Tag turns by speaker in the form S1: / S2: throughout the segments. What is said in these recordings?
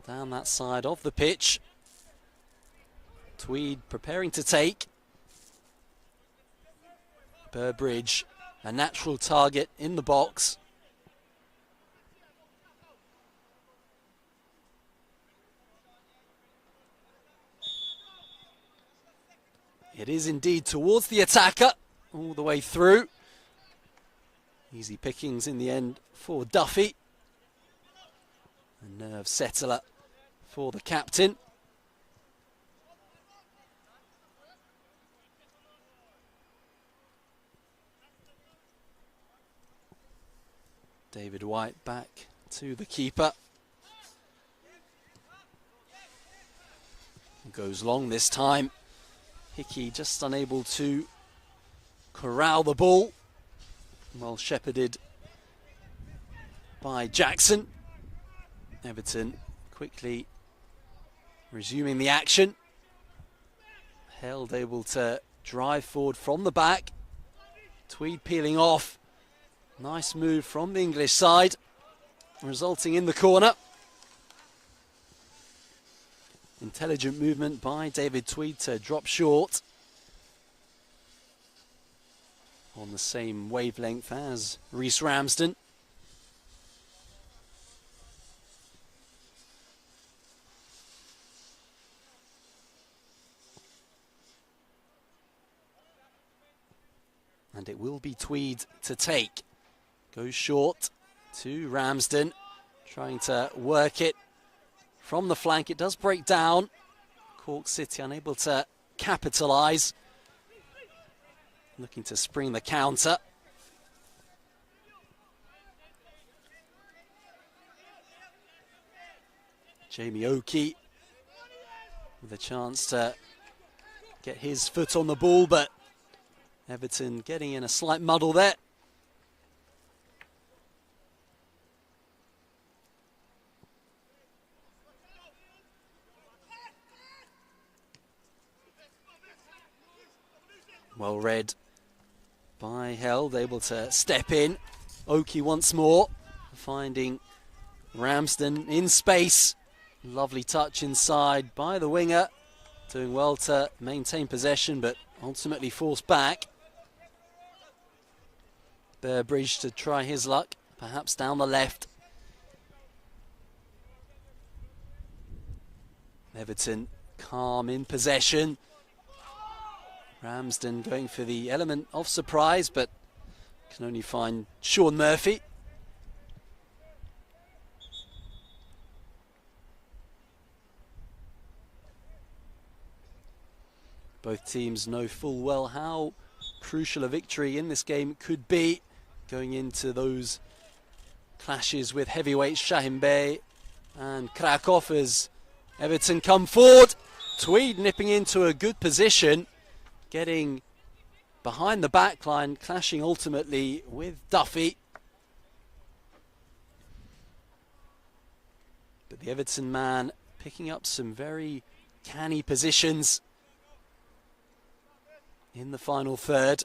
S1: down that side of the pitch. Tweed preparing to take. Burbridge, a natural target in the box. It is indeed towards the attacker, all the way through. Easy pickings in the end for Duffy. A nerve settler for the captain. David White back to the keeper. Goes long this time. Hickey just unable to corral the ball. Well shepherded by Jackson. Everton quickly resuming the action. Held able to drive forward from the back. Tweed peeling off. Nice move from the English side, resulting in the corner. Intelligent movement by David Tweed to drop short. On the same wavelength as Reece Ramsden. And it will be Tweed to take. Goes short to Ramsden, trying to work it from the flank. It does break down. Cork City unable to capitalise. Looking to spring the counter. Jamie Oakey with a chance to get his foot on the ball, but Everton getting in a slight muddle there. Well read by Held, able to step in. Oakey once more, finding Ramsden in space. Lovely touch inside by the winger. Doing well to maintain possession, but ultimately forced back. Burbridge to try his luck, perhaps down the left. Everton calm in possession. Ramsden going for the element of surprise, but can only find Sean Murphy. Both teams know full well how crucial a victory in this game could be, going into those clashes with heavyweights Shahin Bey and Krakow as Everton come forward. Tweed nipping into a good position, getting behind the back line, clashing ultimately with Duffy. But the Everton man picking up some very canny positions in the final third.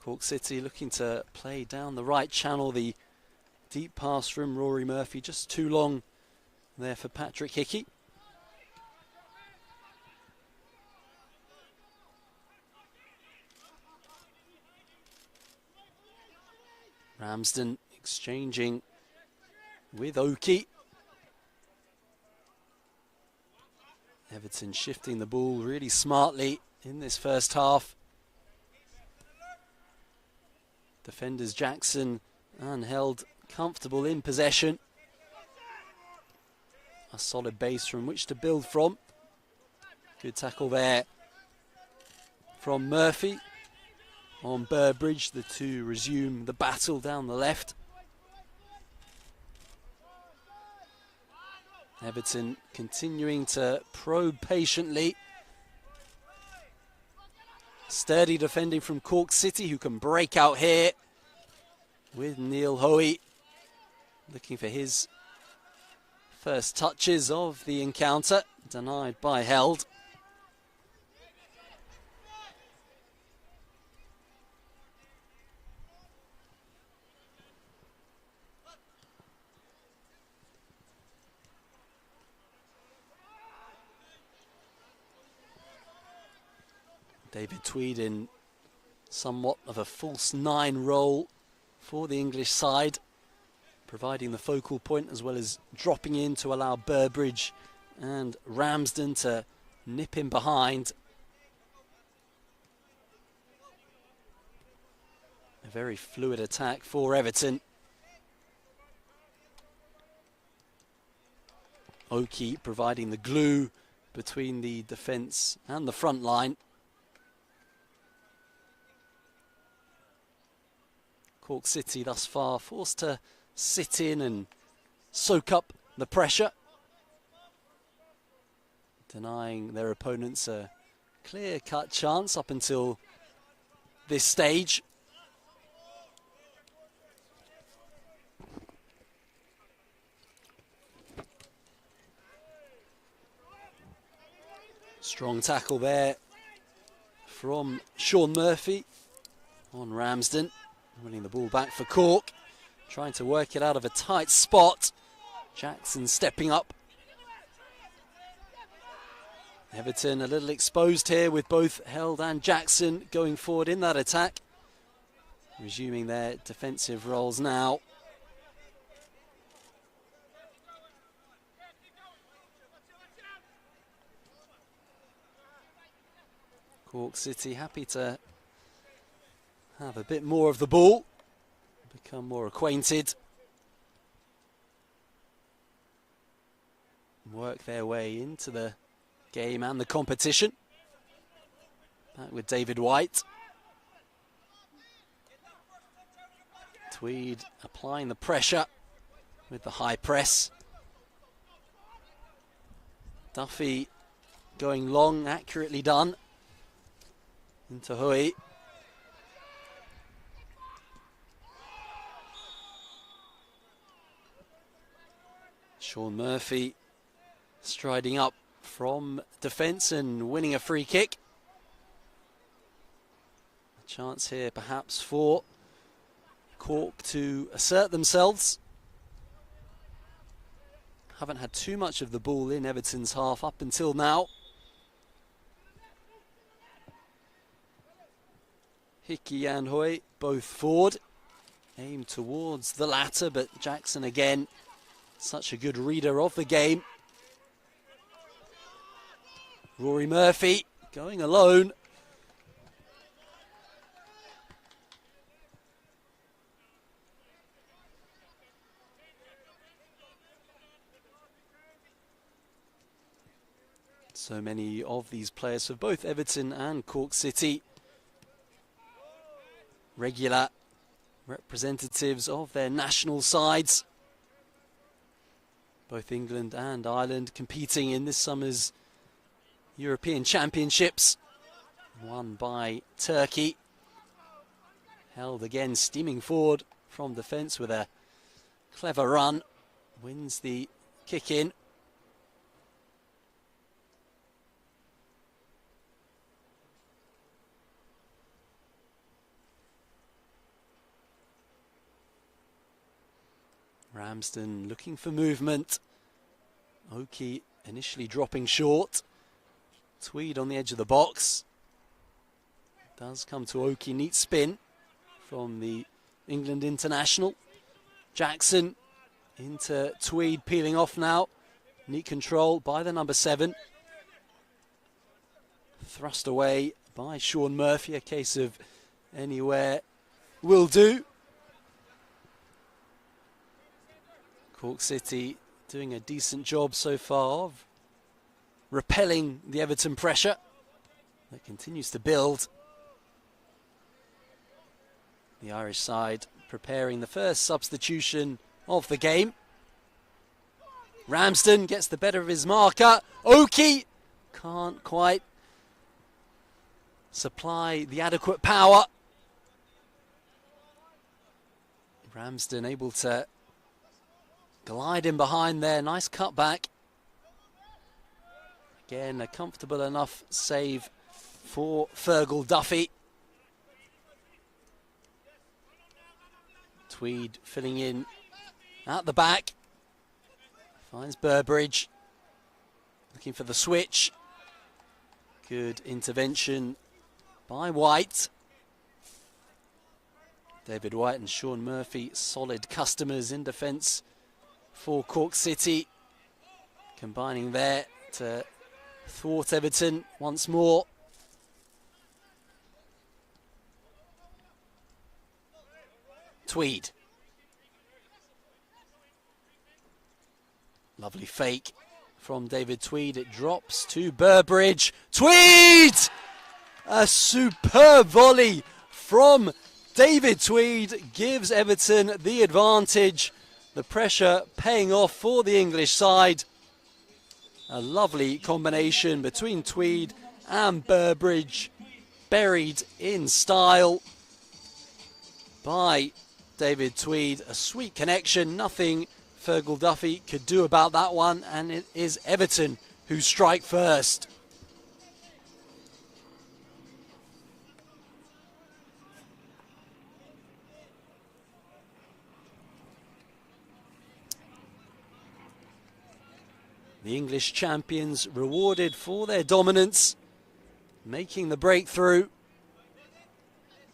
S1: Cork City looking to play down the right channel. The deep pass from Rory Murphy, just too long there for Patrick Hickey. Ramsden exchanging with Oakey. Everton shifting the ball really smartly in this first half. Defenders Jackson and Held comfortable in possession. A solid base from which to build from. Good tackle there from Murphy on Burbridge. The two resume the battle down the left. Everton continuing to probe patiently. Sturdy defending from Cork City, who can break out here with Neil Hoey looking for his First touches of the encounter, denied by Held. David Tweed in somewhat of a false 9 role for the English side, providing the focal point as well as dropping in to allow Burbridge and Ramsden to nip in behind. A very fluid attack for Everton. Oki providing the glue between the defence and the front line. Cork City thus far forced to sit in and soak up the pressure, denying their opponents a clear-cut chance up until this stage. Strong tackle there from Sean Murphy on Ramsden. Winning the ball back for Cork, trying to work it out of a tight spot. Jackson stepping up. Everton a little exposed here with both Held and Jackson going forward in that attack. Resuming their defensive roles now. Cork City happy to have a bit more of the ball, become more acquainted, work their way into the game and the competition. Back with David White. Tweed applying the pressure with the high press. Duffy going long, accurately done. Into Hui. Sean Murphy striding up from defence and winning a free kick. A chance here perhaps for Cork to assert themselves. Haven't had too much of the ball in Everton's half up until now. Hickey and Hui both forward. Aim towards the latter, but Jackson again, such a good reader of the game. Rory Murphy going alone. So many of these players for both Everton and Cork City, regular representatives of their national sides. Both England and Ireland competing in this summer's European Championships, won by Turkey. Held again, steaming forward from defence with a clever run. Wins the kick in. Ramsden looking for movement. Oki initially dropping short. Tweed on the edge of the box. Does come to Oki, neat spin from the England international. Jackson into Tweed, peeling off now. Neat control by the number 7. Thrust away by Sean Murphy, a case of anywhere will do. Cork City doing a decent job so far of repelling the Everton pressure that continues to build. The Irish side preparing the first substitution of the game. Ramsden gets the better of his marker. Oki can't quite supply the adequate power. Ramsden able to gliding behind there, nice cutback. Again, a comfortable enough save for Fergal Duffy. Tweed filling in at the back. Finds Burbridge. Looking for the switch. Good intervention by White. David White and Sean Murphy, solid customers in defence for Cork City. Combining there to thwart Everton once more. Tweed. Lovely fake from David Tweed. It drops to Burbridge. Tweed! A superb volley from David Tweed gives Everton the advantage. The pressure paying off for the English side. A lovely combination between Tweed and Burbridge. Buried in style by David Tweed. A sweet connection. Nothing Fergal Duffy could do about that one. And it is Everton who strike first. The English champions rewarded for their dominance, making the breakthrough.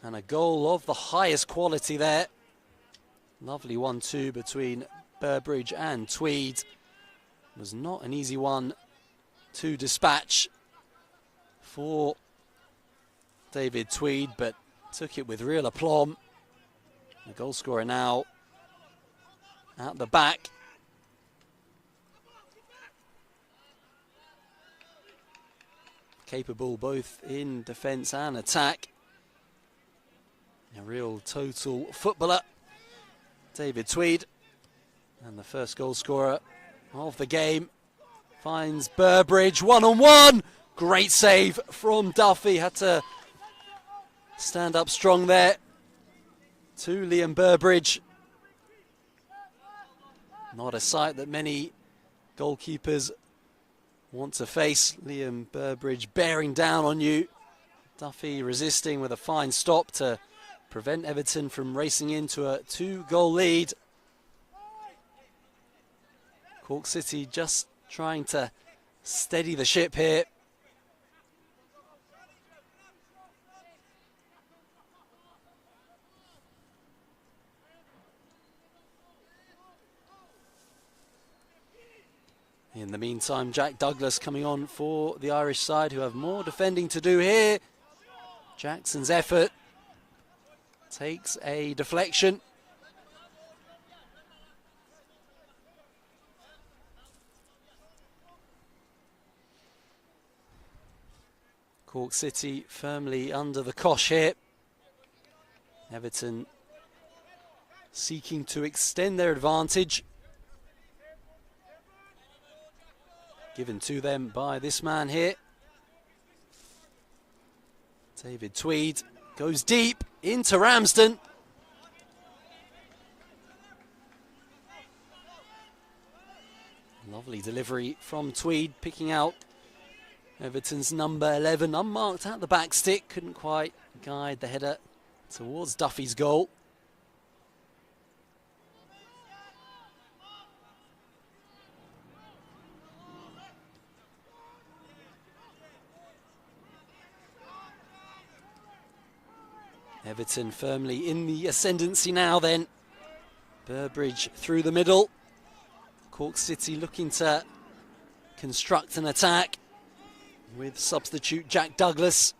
S1: And a goal of the highest quality there. Lovely 1-2 between Burbridge and Tweed. It was not an easy one to dispatch for David Tweed, but took it with real aplomb. The goal scorer now at the back. Capable both in defence and attack. A real total footballer, David Tweed. And the first goal scorer of the game finds Burbridge one-on-one. Great save from Duffy. Had to stand up strong there to Liam Burbridge. Not a sight that many goalkeepers want to face. Liam Burbridge bearing down on you. Duffy resisting with a fine stop to prevent Everton from racing into a 2-goal lead. Cork City just trying to steady the ship here. In the meantime, Jack Douglas coming on for the Irish side, who have more defending to do here. Jackson's effort takes a deflection. Cork City firmly under the cosh here. Everton seeking to extend their advantage. Given to them by this man here. David Tweed goes deep into Ramsden. Lovely delivery from Tweed, picking out Everton's number 11, unmarked at the back stick. Couldn't quite guide the header towards Duffy's goal. Everton firmly in the ascendancy now then. Burbridge through the middle. Cork City looking to construct an attack with substitute Jack Douglas.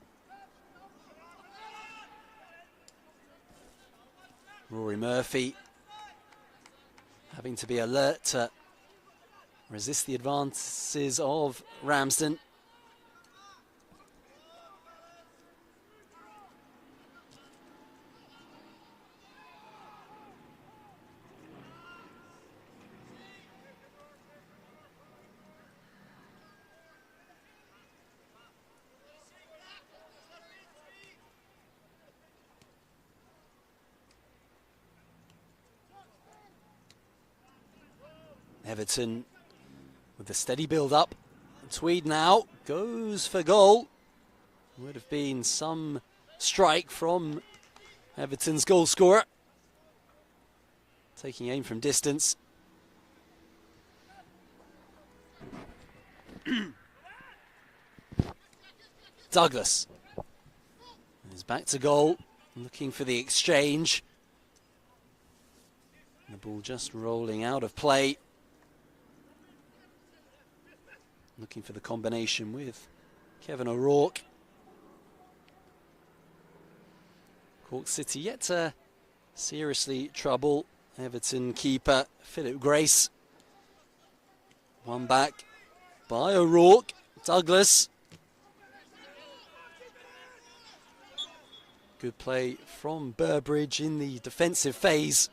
S1: Rory Murphy having to be alert to resist the advances of Ramsden. Everton with the steady build-up. Tweed now goes for goal. Would have been some strike from Everton's goal scorer. Taking aim from distance. Douglas is back to goal, looking for the exchange. The ball just rolling out of play. Looking for the combination with Kevin O'Rourke. Cork City yet to seriously trouble Everton keeper Philip Grace. One back by O'Rourke. Douglas. Good play from Burbridge in the defensive phase.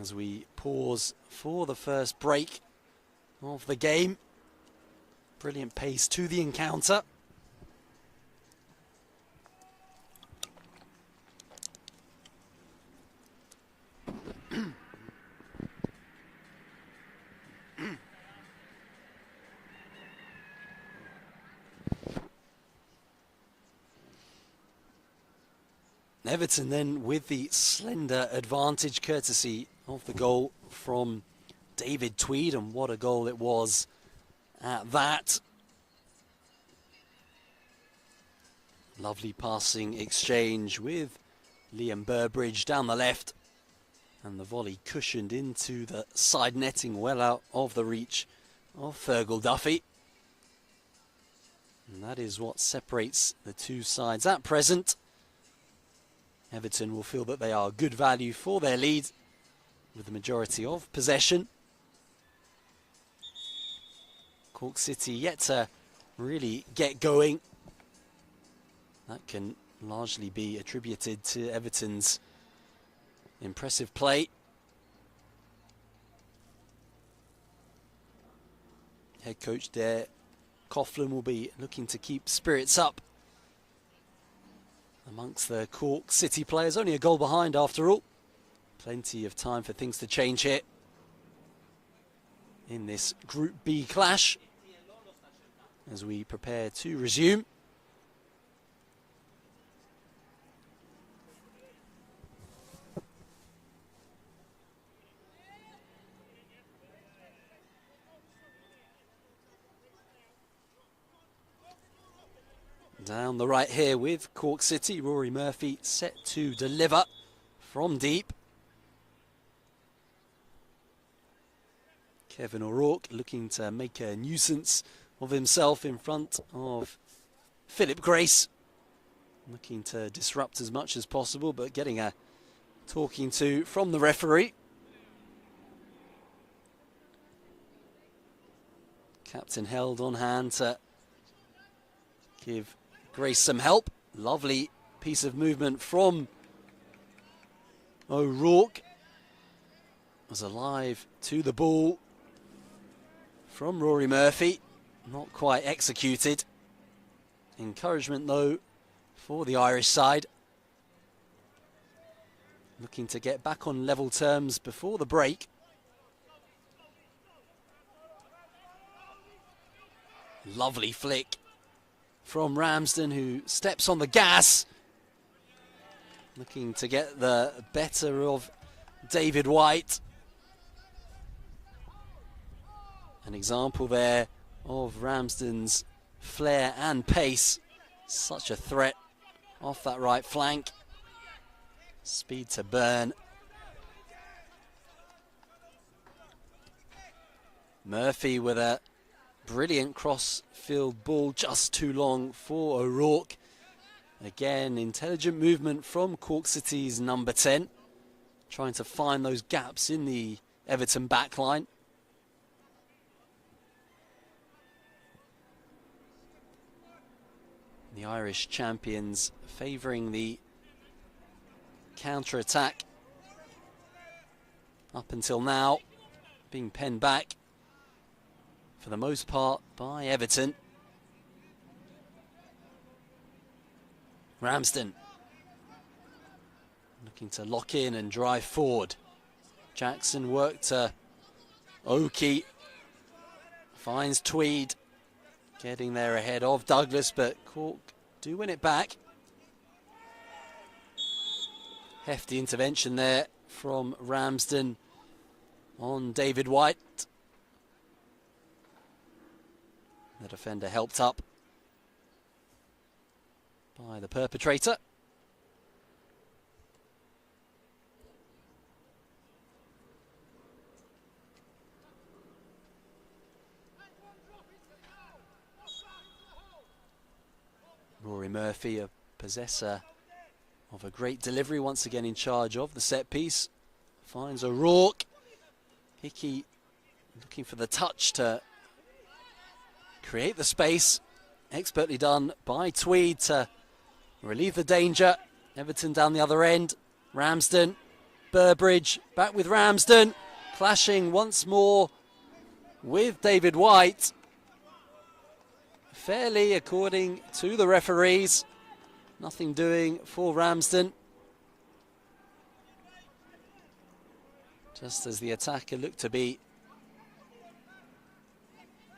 S1: As we pause for the first break of the game. Brilliant pace to the encounter. Everton then with the slender advantage courtesy of the goal from David Tweed, and what a goal it was at that. Lovely passing exchange with Liam Burbridge down the left, and the volley cushioned into the side netting well out of the reach of Fergal Duffy. And that is what separates the two sides at present. Everton will feel that they are good value for their lead with the majority of possession. Cork City yet to really get going. That can largely be attributed to Everton's impressive play. Head coach there, Coughlin, will be looking to keep spirits up amongst the Cork City players. Only a goal behind after all. Plenty of time for things to change here in this Group B clash as we prepare to resume. Down the right here with Cork City, Rory Murphy set to deliver from deep. Kevin O'Rourke looking to make a nuisance of himself in front of Philip Grace. Looking to disrupt as much as possible, but getting a talking to from the referee. Captain held on hand to give Grace some help. Lovely piece of movement from O'Rourke. Was alive to the ball from Rory Murphy. Not quite executed. Encouragement though for the Irish side. Looking to get back on level terms before the break. Lovely flick from Ramsden, who steps on the gas. Looking to get the better of David White. An example there of Ramsden's flair and pace. Such a threat off that right flank. Speed to burn. Murphy with a brilliant cross-field ball, just too long for O'Rourke. Again, intelligent movement from Cork City's number 10. Trying to find those gaps in the Everton backline. The Irish champions favouring the counter-attack. Up until now, being penned back for the most part by Everton. Ramsden looking to lock in and drive forward. Jackson worked to Oki, finds Tweed, getting there ahead of Douglas, but Cork do win it back. Hefty intervention there from Ramsden on David White. The defender helped up by the perpetrator. Rory Murphy, a possessor of a great delivery, once again in charge of the set piece. Finds O'Rourke. Hickey looking for the touch to create the space. Expertly done by Tweed to relieve the danger. Everton down the other end. Ramsden, Burbridge, back with Ramsden. Clashing once more with David White. Fairly, according to the referees. Nothing doing for Ramsden. Just as the attacker looked to be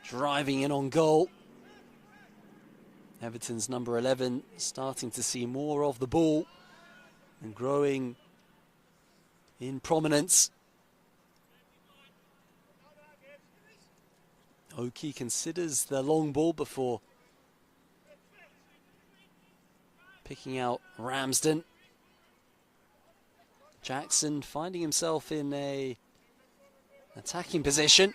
S1: driving in on goal. Everton's number 11 starting to see more of the ball and growing in prominence. Oki considers the long ball before picking out Ramsden. Jackson finding himself in a attacking position.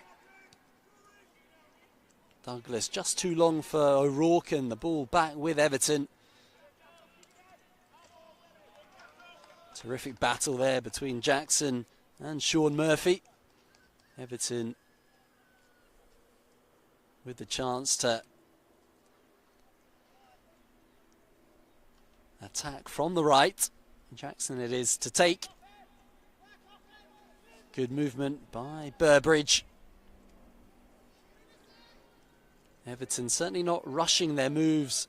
S1: Douglas just too long for O'Rourke, and the ball back with Everton. Terrific battle there between Jackson and Sean Murphy. Everton with the chance to attack from the right. Jackson it is to take. Good movement by Burbridge. Everton certainly not rushing their moves,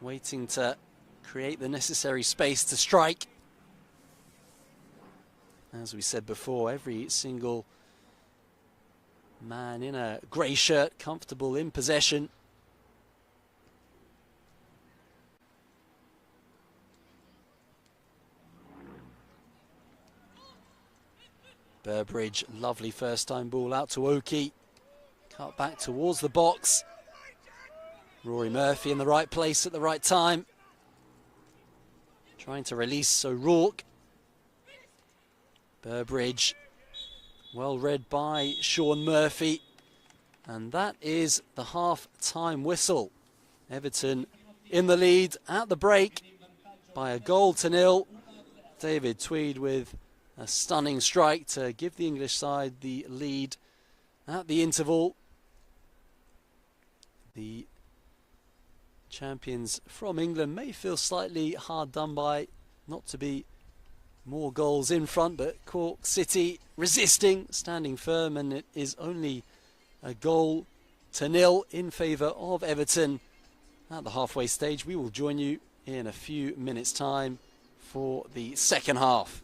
S1: waiting to create the necessary space to strike. As we said before, every single man in a grey shirt, comfortable in possession. Burbridge, lovely first time ball out to Oki. Cut back towards the box. Rory Murphy in the right place at the right time. Trying to release O'Rourke. Burbridge, well read by Sean Murphy. And that is the half-time whistle. Everton in the lead at the break by a 1-0. David Tweed with a stunning strike to give the English side the lead at the interval. The champions from England may feel slightly hard done by not to be more goals in front, but Cork City resisting, standing firm, and it is only a 0 in favour of Everton at the halfway stage. We will join you in a few minutes' time for the second half.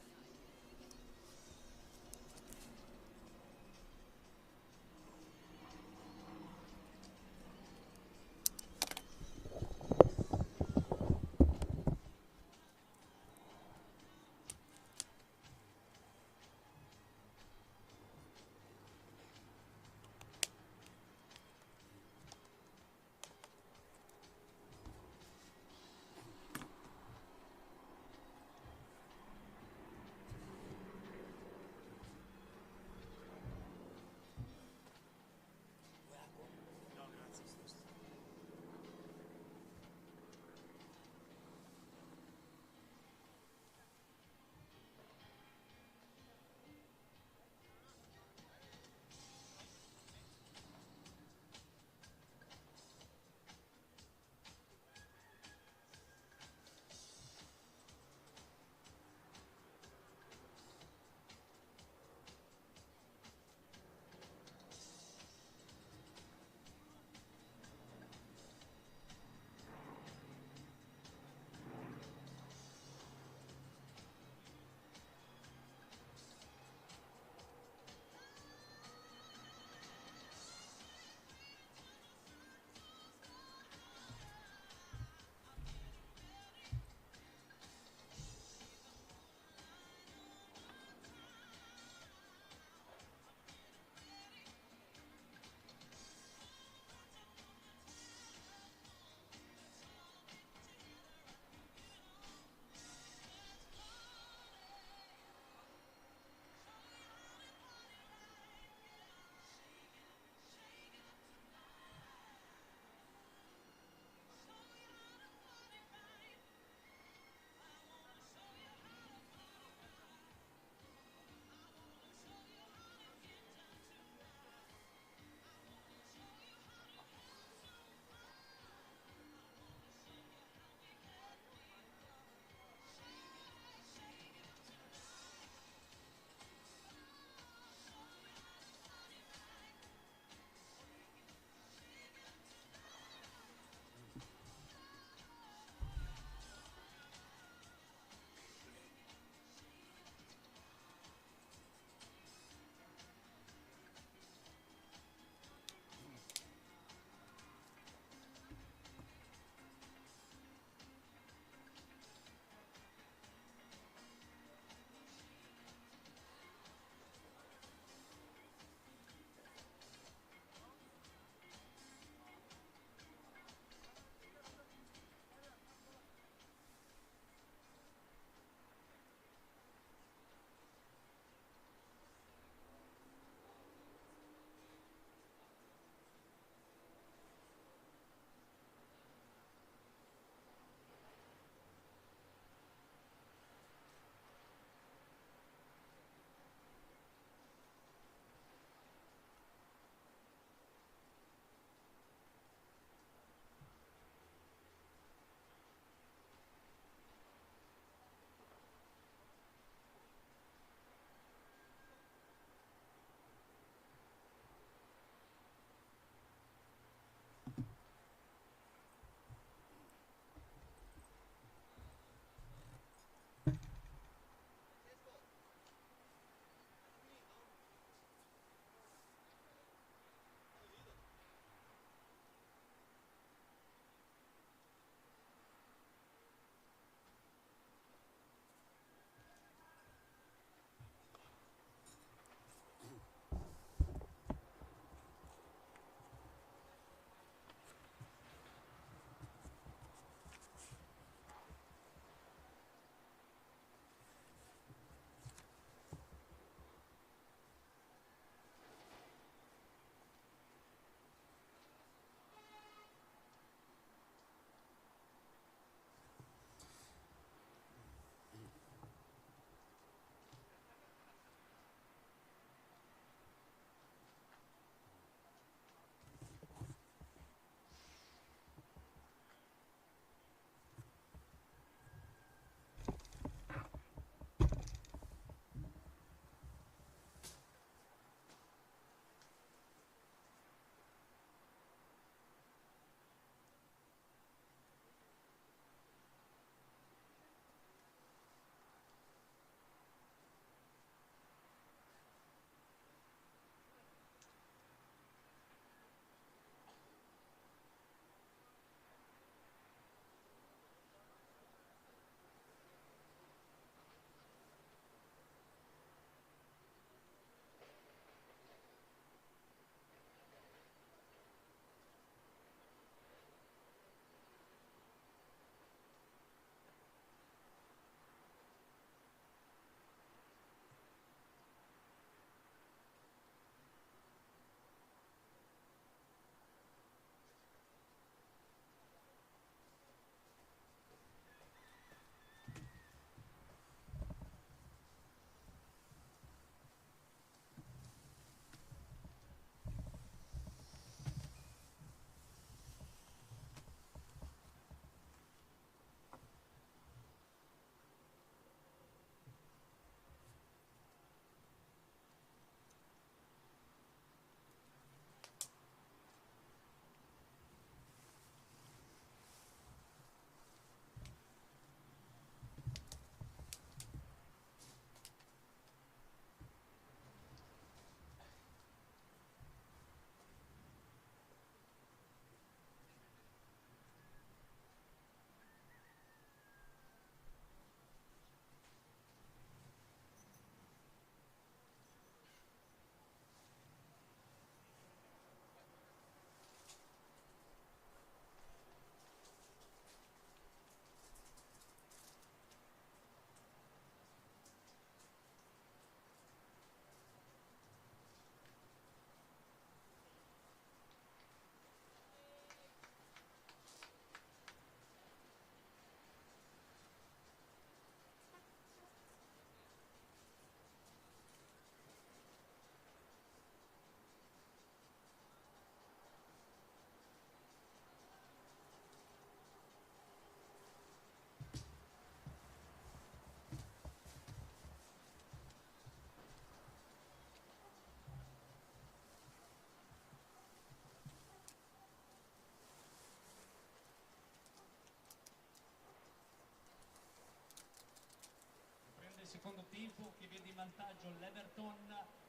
S2: secondo tempo che vede in vantaggio l'Everton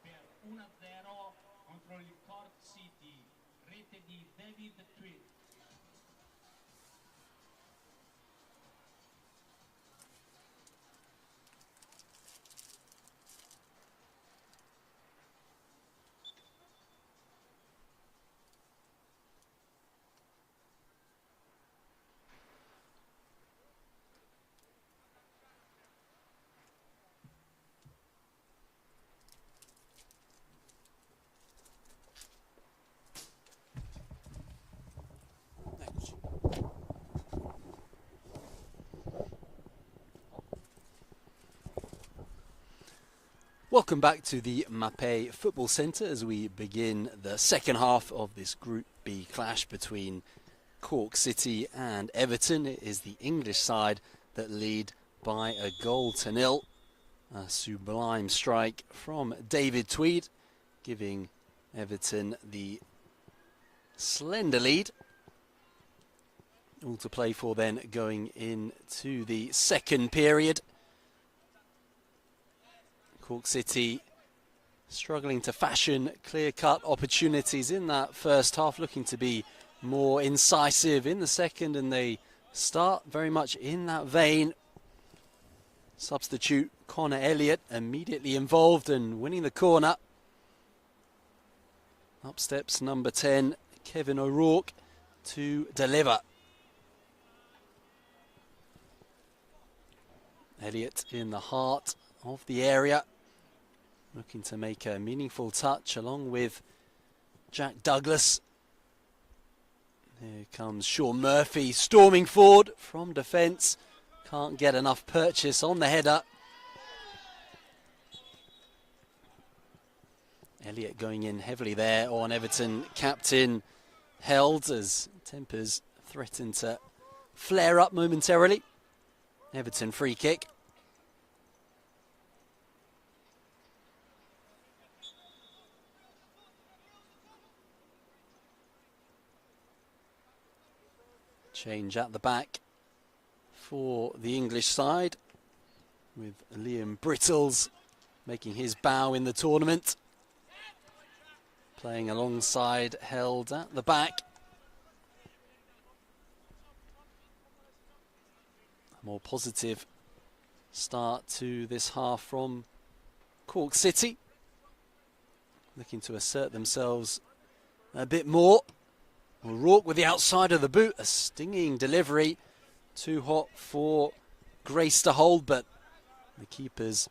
S2: per 1-0 contro il Cork City, rete di David Tweed.
S1: Welcome back to the Mapei Football Centre as we begin the second half of this Group B clash between Cork City and Everton. It is the English side that lead by a 1-0. A sublime strike from David Tweed, giving Everton the slender lead. All to play for then going into the second period. Cork City struggling to fashion clear-cut opportunities in that first half, looking to be more incisive in the second, and they start very much in that vein. Substitute Connor Elliott immediately involved and winning the corner. Up steps number 10, Kevin O'Rourke, to deliver. Elliott in the heart of the area, looking to make a meaningful touch along with Jack Douglas. Here comes Sean Murphy storming forward from defence. Can't get enough purchase on the header. Elliott going in heavily there on Everton captain Held as tempers threaten to flare up momentarily. Everton free kick. Change at the back for the English side, with Liam Brittles making his bow in the tournament. Playing alongside Held at the back. A more positive start to this half from Cork City, looking to assert themselves a bit more. O'Rourke with the outside of the boot, a stinging delivery, too hot for Grace to hold, but the keeper's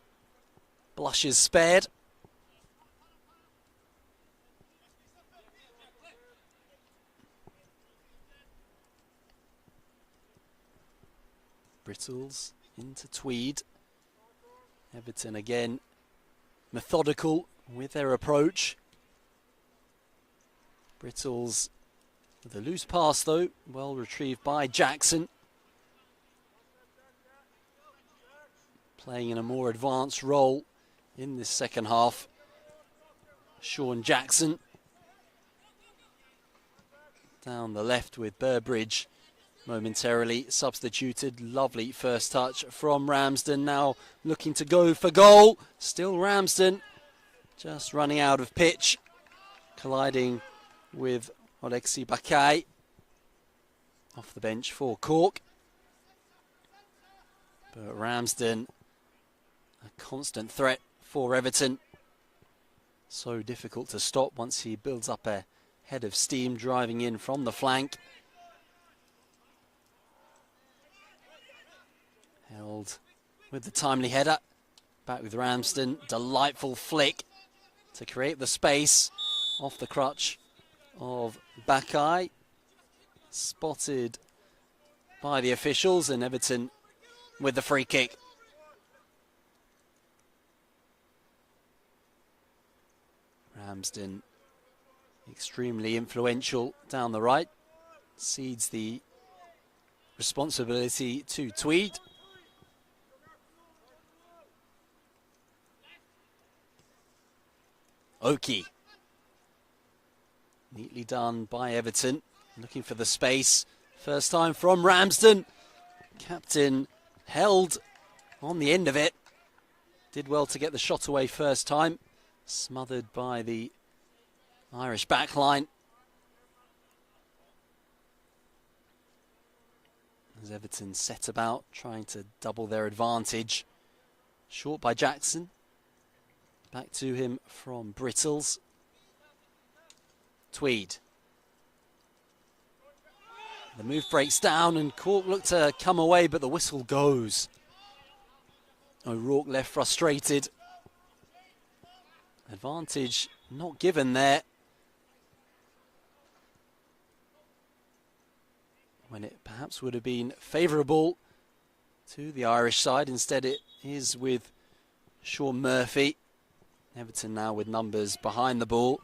S1: blushes spared. Brittles into Tweed. Everton again methodical with their approach. Brittles with a loose pass though, well retrieved by Jackson. Playing in a more advanced role in this second half. Sean Jackson. Down the left with Burbridge momentarily substituted. Lovely first touch from Ramsden, now looking to go for goal. Still Ramsden, just running out of pitch, colliding with Alexi Bakay off the bench for Cork. But Ramsden, a constant threat for Everton. So difficult to stop once he builds up a head of steam driving in from the flank. Held with the timely header. Back with Ramsden. Delightful flick to create the space off the crutch of Bakay. Spotted by the officials, and Everton with the free kick. Ramsden extremely influential down the right. Cedes the responsibility to Tweed. Oki. Neatly done by Everton. Looking for the space. First time from Ramsden. Captain Held on the end of it. Did well to get the shot away first time. Smothered by the Irish backline. As Everton set about trying to double their advantage. Short by Jackson. Back to him from Brittles. Tweed. The move breaks down and Cork look to come away, but the whistle goes. O'Rourke left frustrated. Advantage not given there. When it perhaps would have been favourable to the Irish side. Instead it is with Sean Murphy. Everton now with numbers behind the ball.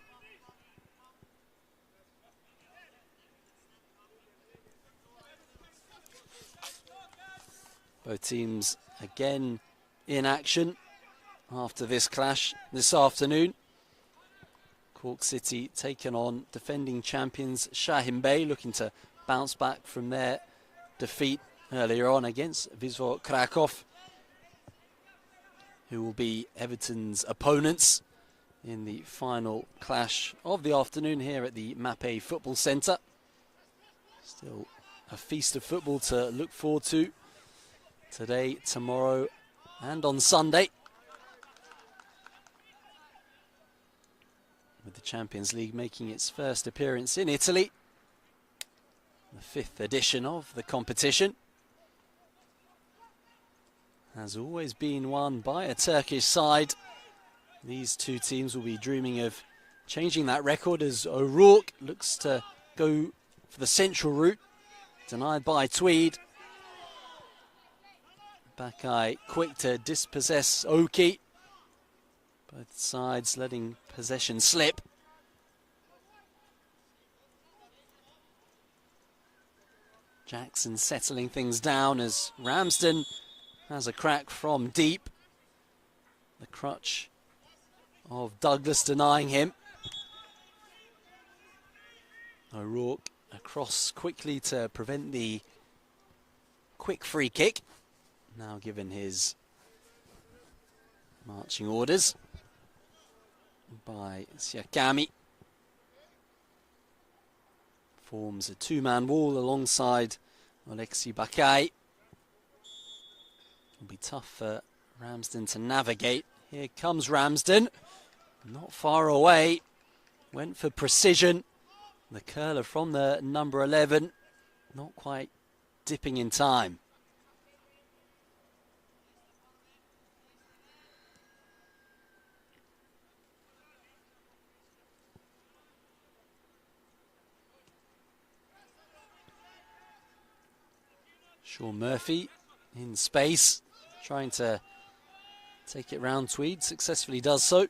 S1: Both teams again in action after this clash this afternoon. Cork City taking on defending champions Shaheen Bay, looking to bounce back from their defeat earlier on against Wisła Kraków, who will be Everton's opponents in the final clash of the afternoon here at the Mapei Football Centre. Still a feast of football to look forward to today, tomorrow and on Sunday, with the Champions League making its first appearance in Italy, the 5th edition of the competition. Has always been won by a Turkish side. These two teams will be dreaming of changing that record as O'Rourke looks to go for the central route, denied by Tweed. Backeye quick to dispossess Oki. Both sides letting possession slip. Jackson settling things down as Ramsden has a crack from deep. The crutch of Douglas denying him. O'Rourke across quickly to prevent the quick free kick. Now given his marching orders by Siakami. Forms a two-man wall alongside Oleksiy Bakay. It'll be tough for Ramsden to navigate. Here comes Ramsden. Not far away. Went for precision. The curler from the number 11. Not quite dipping in time. Sean Murphy in space, trying to take it round Tweed, successfully does so.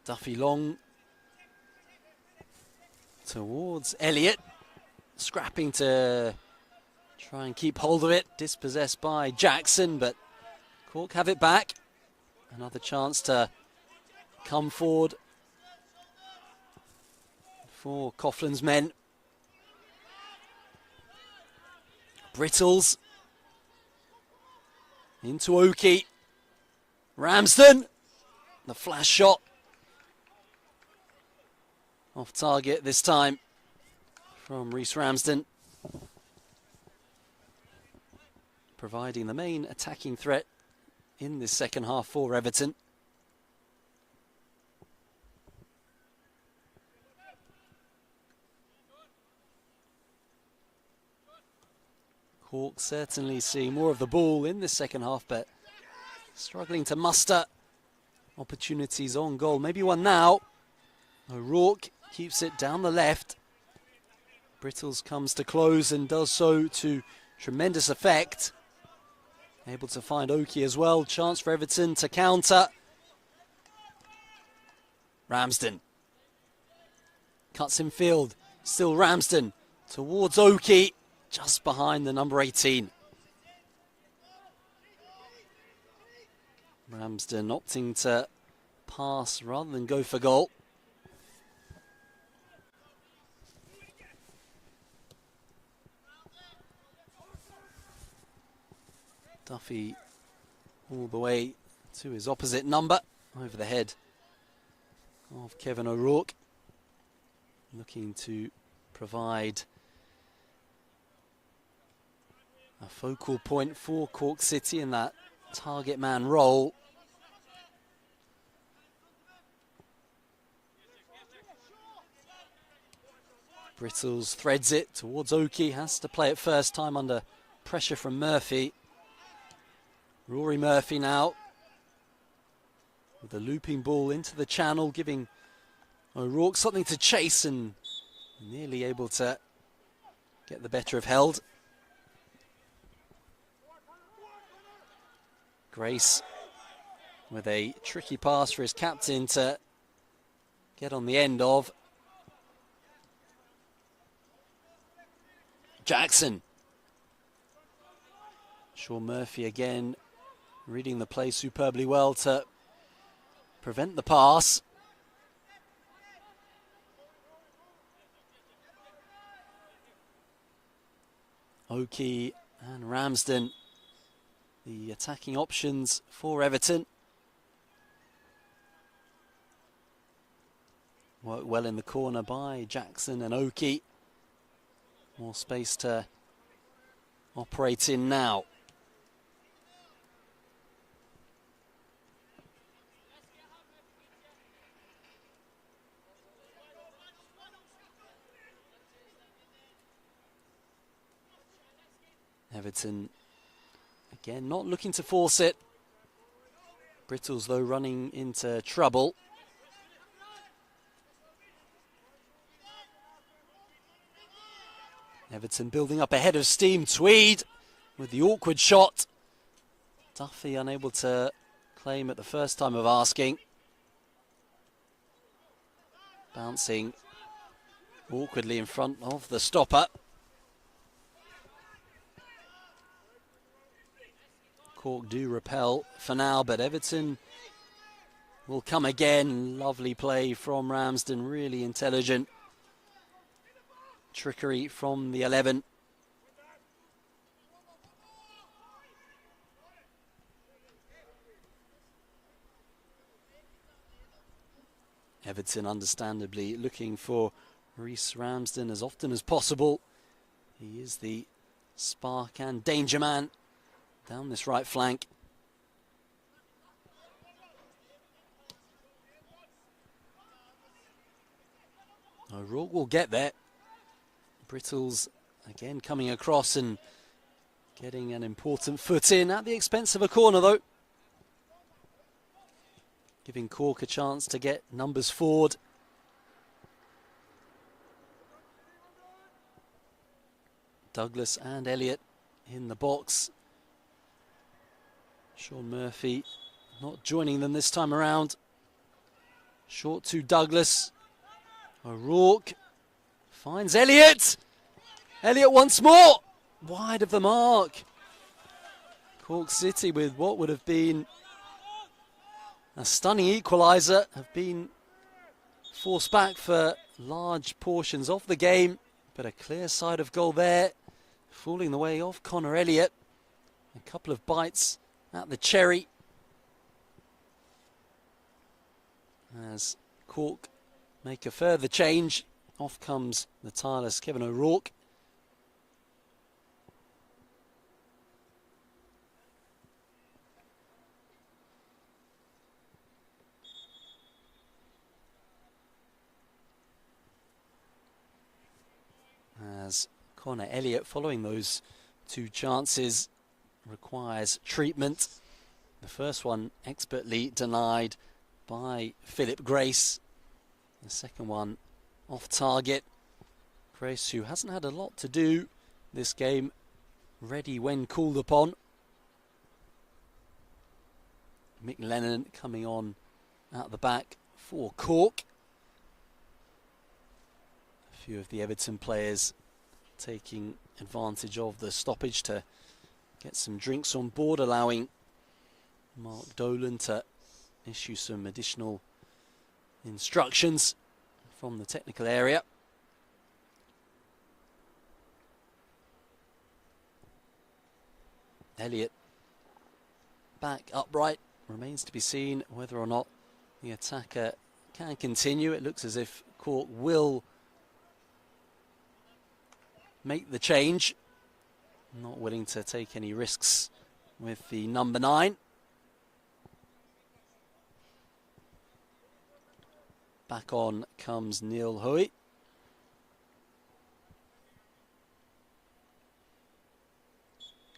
S1: Duffy long towards Elliott, scrapping to try and keep hold of it, dispossessed by Jackson, but Cork have it back. Another chance to come forward for Coughlin's men. Brittles into Oki. Ramsden, the flash shot. Off target this time from Rhys Ramsden. Providing the main attacking threat in this second half for Everton. Cork certainly seeing more of the ball in this second half, but struggling to muster opportunities on goal. Maybe one now. O'Rourke keeps it down the left. Brittles comes to close and does so to tremendous effect. Able to find Oki as well. Chance for Everton to counter. Ramsden. Cuts in field. Still Ramsden towards Oki. Just behind the number 18. Ramsden opting to pass rather than go for goal. Duffy all the way to his opposite number, over the head of Kevin O'Rourke, looking to provide a focal point for Cork City in that target man role. Brittles threads it towards Oki, has to play it first time under pressure from Murphy. Rory Murphy now with a looping ball into the channel, giving O'Rourke something to chase, and nearly able to get the better of Held. Grace with a tricky pass for his captain to get on the end of. Jackson. Sean Murphy again reading the play superbly well to prevent the pass. Oki and Ramsden, the attacking options for Everton. Worked well in the corner by Jackson and Oki. More space to operate in now. Everton again not looking to force it. Brittles though running into trouble. Everton building up ahead of steam. Tweed with the awkward shot. Duffy unable to claim at the first time of asking. Bouncing awkwardly in front of the stopper. Cork do repel for now, but Everton will come again. Lovely play from Ramsden, really intelligent. Trickery from the 11. Everton understandably looking for Rhys Ramsden as often as possible. He is the spark and danger man down this right flank. O'Rourke will get there. Brittles again coming across and getting an important foot in at the expense of a corner though. Giving Cork a chance to get numbers forward. Douglas and Elliott in the box. Sean Murphy not joining them this time around. Short to Douglas. O'Rourke finds Elliott. Elliott once more. Wide of the mark. Cork City with what would have been a stunning equaliser have been forced back for large portions of the game. But a clear side of goal there. Falling the way off Connor Elliott. A couple of bites at the cherry as Cork make a further change. Off comes the tireless Kevin O'Rourke. As Connor Elliott, following those two chances, requires treatment. The first one expertly denied by Philip Grace. The second one off target. Grace, who hasn't had a lot to do this game, ready when called upon. Mick Lennon coming on at the back for Cork. A few of the Everton players taking advantage of the stoppage to get some drinks on board, allowing Mark Dolan to issue some additional instructions from the technical area. Elliott back upright. Remains to be seen whether or not the attacker can continue. It looks as if Cork will make the change. Not willing to take any risks with the number 9. Back on comes Neil Hoey.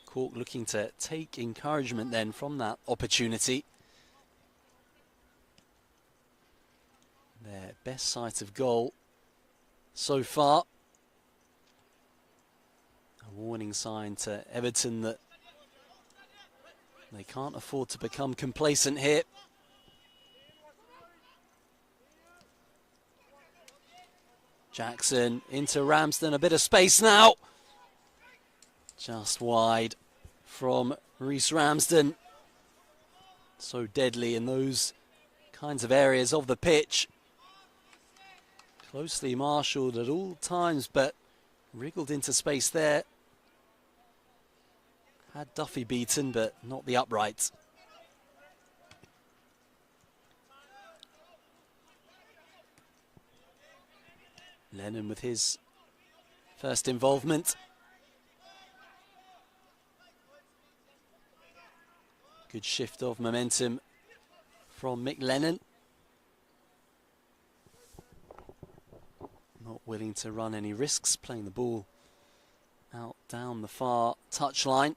S1: Cork looking to take encouragement then from that opportunity. Their best sight of goal so far. A warning sign to Everton that they can't afford to become complacent here. Jackson into Ramsden, a bit of space now. Just wide from Reece Ramsden. So deadly in those kinds of areas of the pitch. Closely marshalled at all times, but wriggled into space there. Had Duffy beaten, but not the upright. Lennon with his first involvement. Good shift of momentum from Mick Lennon. Not willing to run any risks, playing the ball out down the far touchline.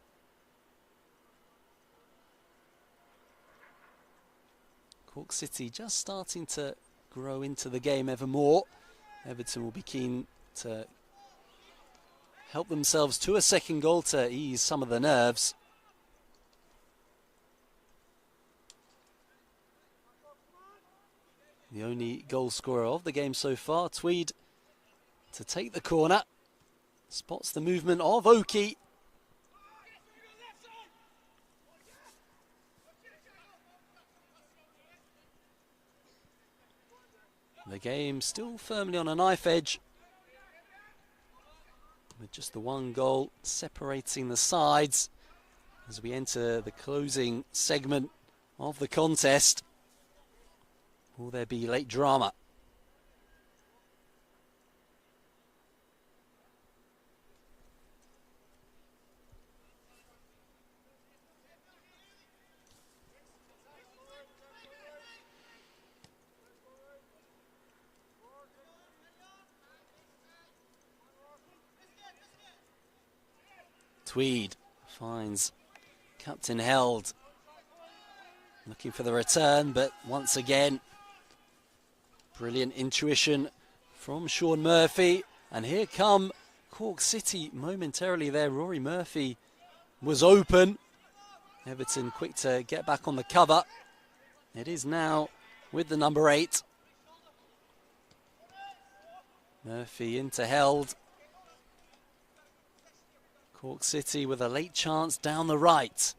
S1: Cork City just starting to grow into the game ever more. Everton will be keen to help themselves to a second goal to ease some of the nerves. The only goal scorer of the game so far, Tweed, to take the corner. Spots the movement of Oki. The game still firmly on a knife edge, with just the one goal separating the sides as we enter the closing segment of the contest. Will there be late drama? Tweed finds Captain Held, looking for the return, but once again, brilliant intuition from Sean Murphy. And here come Cork City momentarily there. Rory Murphy was open. Everton quick to get back on the cover. It is now with the number 8. Murphy into Held. Cork City with a late chance down the right.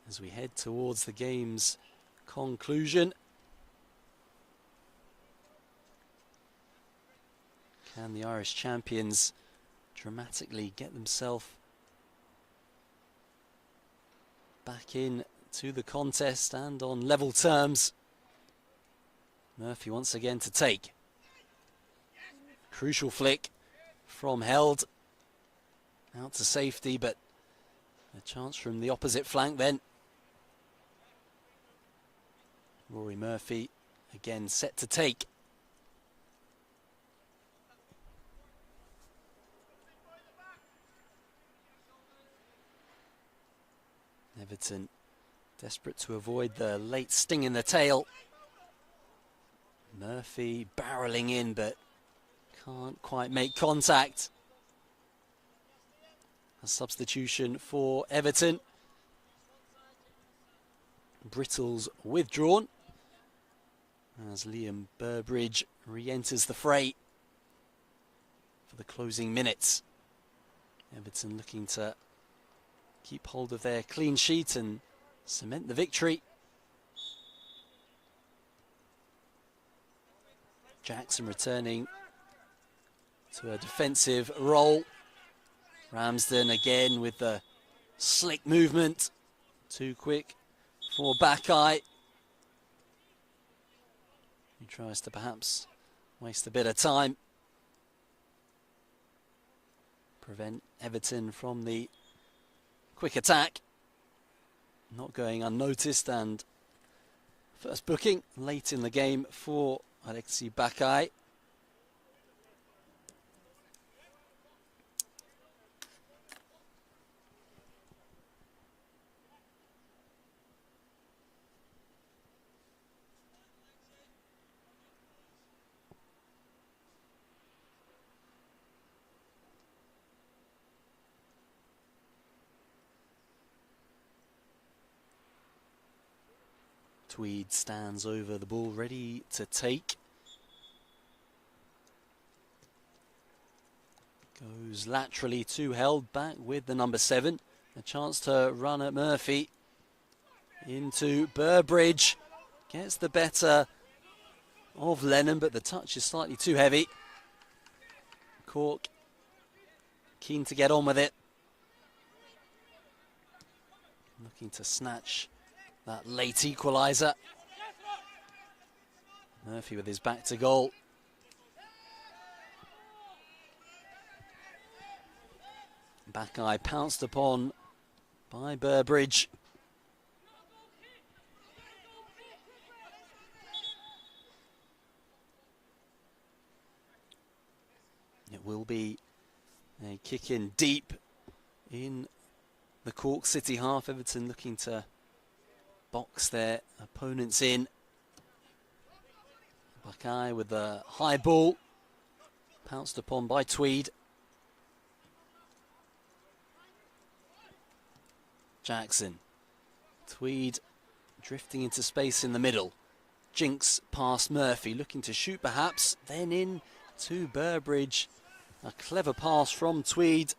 S1: As we head towards the game's conclusion. Can the Irish champions dramatically get themselves back in to the contest and on level terms? Murphy once again to take. Crucial flick from Held. Out to safety, but a chance from the opposite flank then. Rory Murphy again set to take. Everton desperate to avoid the late sting in the tail. Murphy barreling in, but can't quite make contact. A substitution for Everton. Brittles withdrawn as Liam Burbridge re-enters the fray. for the closing minutes. Everton looking to keep hold of their clean sheet and cement the victory. Jackson returning to a defensive role. Ramsden again with the slick movement. Too quick for Bakai. He tries to perhaps waste a bit of time. Prevent Everton from the quick attack. Not going unnoticed, and first booking late in the game for Alexi Bakai. Tweed stands over the ball, ready to take. Goes laterally to held back with the number 7. A chance to run at Murphy. Into Burbridge. Gets the better of Lennon, but the touch is slightly too heavy. Cork keen to get on with it. Looking to snatch that late equaliser. Murphy with his back to goal. Bakai pounced upon by Burbridge. It will be a kick in deep in the Cork City half. Everton looking to box their opponents in. Bakai with the high ball, pounced upon by Tweed. Jackson. Tweed drifting into space in the middle. Jinks past Murphy, looking to shoot perhaps, then in to Burbridge. A clever pass from Tweed.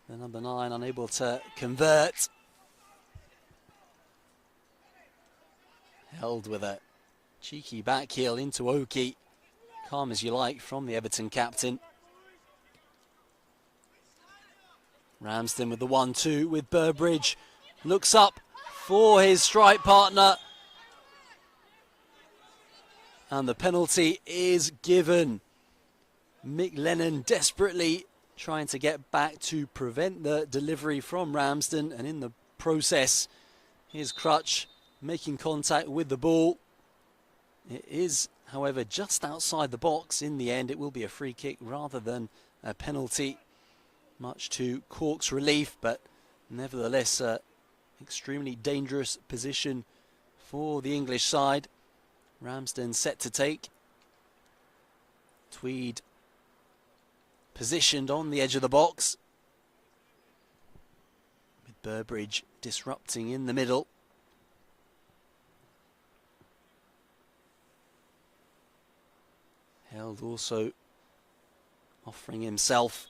S1: The number 9 unable to convert. Held with a cheeky back heel into Oki. Calm as you like from the Everton captain. Ramsden with the 1-2 with Burbridge. Looks up for his strike partner. And the penalty is given. Mick Lennon desperately trying to get back to prevent the delivery from Ramsden. And in the process, his crutch making contact with the ball. It is, however, just outside the box. In the end, it will be a free kick rather than a penalty, much to Cork's relief, but nevertheless extremely dangerous position for the English side. Ramsden set to take. Tweed positioned on the edge of the box, with Burbridge disrupting in the middle. Held also offering himself.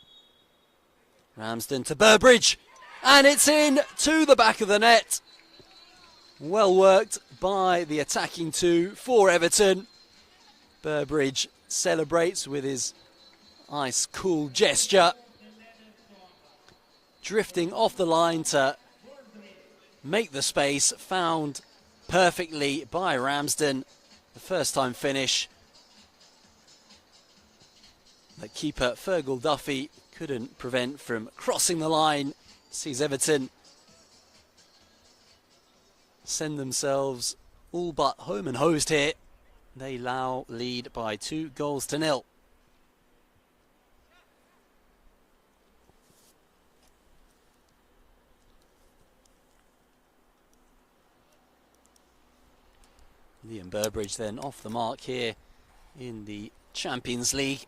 S1: Ramsden to Burbridge, and it's in to the back of the net. Well worked by the attacking 2 for Everton. Burbridge celebrates with his ice cool gesture, drifting off the line to make the space, found perfectly by Ramsden. The first time finish. The keeper, Fergal Duffy, couldn't prevent from crossing the line. Sees Everton send themselves all but home and hosed here. They now lead by 2-0. Liam Burbridge then off the mark here in the Champions League.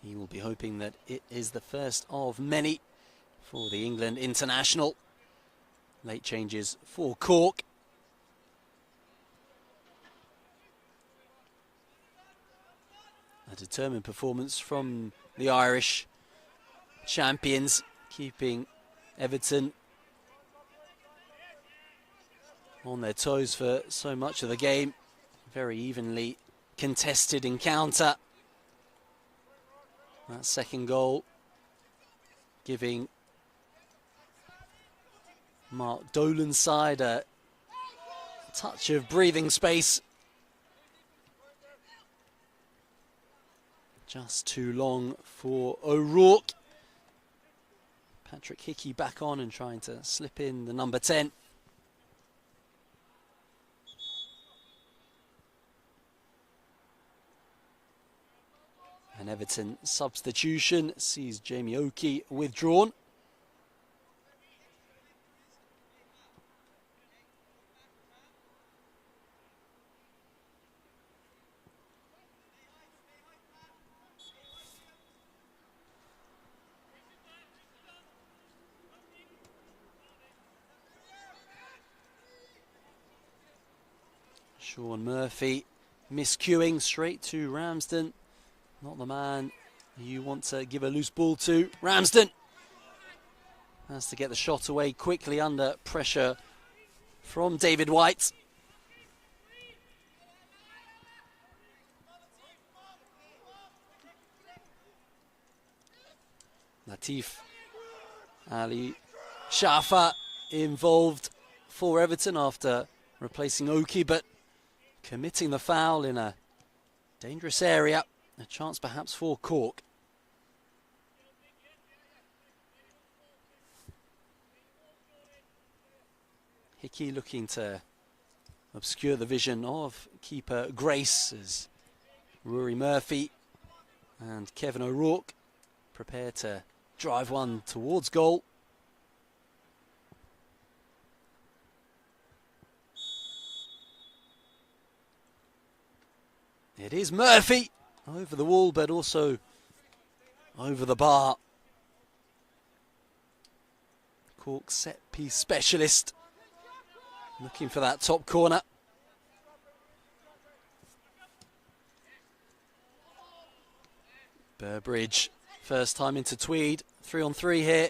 S1: He will be hoping that it is the first of many for the England international. Late changes for Cork. A determined performance from the Irish champions, keeping Everton on their toes for so much of the game. Very evenly contested encounter. That second goal giving Mark Dolan's side a touch of breathing space. Just too long for O'Rourke. Patrick Hickey back on and trying to slip in the number 10. An Everton substitution sees Jamie Oakey withdrawn. Sean Murphy miscuing straight to Ramsden. Not the man you want to give a loose ball to. Ramsden has to get the shot away quickly under pressure from David White. Latif Ali Shafa involved for Everton after replacing Oakey, but committing the foul in a dangerous area. A chance perhaps for Cork. Hickey looking to obscure the vision of keeper Grace as Rory Murphy and Kevin O'Rourke prepare to drive one towards goal. It is Murphy over the wall, but also over the bar. Cork set piece specialist looking for that top corner. Burbridge, first time into Tweed, 3-on-3 here.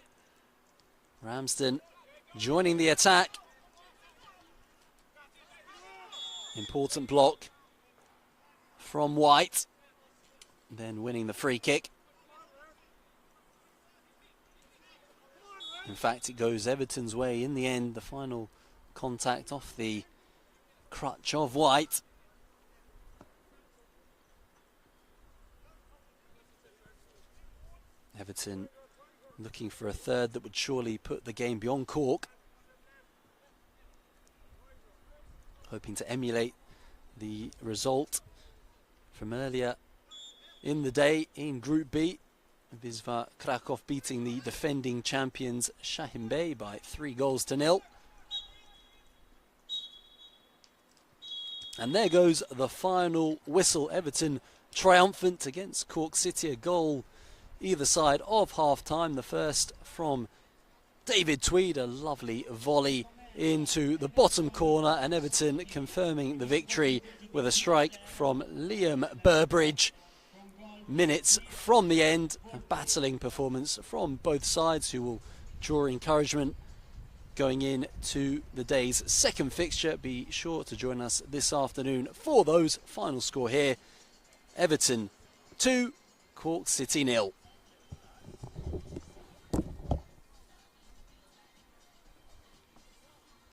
S1: Ramsden joining the attack. Important block from White, then winning the free kick. In fact, it goes Everton's way in the end. The final contact off the crutch of White. Everton looking for a third that would surely put the game beyond Cork. Hoping to emulate the result from earlier in the day in Group B. Wisła Krakow beating the defending champions Shaheen Bey by 3-0. And there goes the final whistle. Everton triumphant against Cork City. A goal either side of half-time. The first from David Tweed, a lovely volley into the bottom corner, and Everton confirming the victory with a strike from Liam Burbridge. Minutes from the end, a battling performance from both sides who will draw encouragement going into the day's second fixture. Be sure to join us this afternoon for those. Final score here, Everton 2, Cork City 0.